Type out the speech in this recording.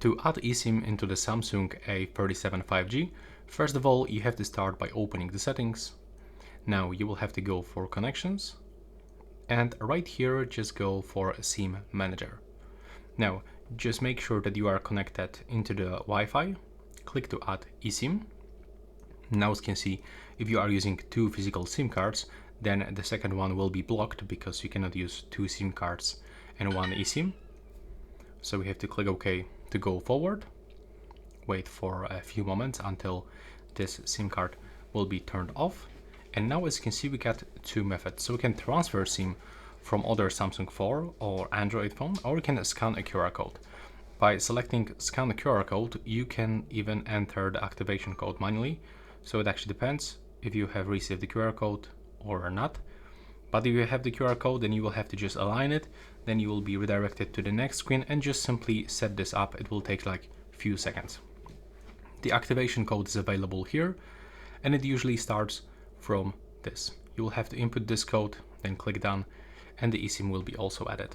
To add eSIM into the Samsung A37 5G, first of all, you have to start by opening the settings. Now you will have to go for connections, and right here just go for SIM manager. Now just make sure that you are connected into the Wi-Fi, click to add eSIM. Now as you can see, if you are using two physical SIM cards, then the second one will be blocked because you cannot use two SIM cards and one eSIM. So we have to click OK to go forward. Wait for a few moments until this SIM card will be turned off. And now as you can see, we got two methods. So we can transfer SIM from other Samsung 4 or Android phone, or we can scan a QR code. By selecting scan the QR code, you can even enter the activation code manually. So it actually depends if you have received the QR code or not. But if you have the QR code, then you will have to just align it. Then you will be redirected to the next screen and just simply set this up. It will take like a few seconds. The activation code is available here, and it usually starts from this. You will have to input this code, then click done, and the eSIM will be also added.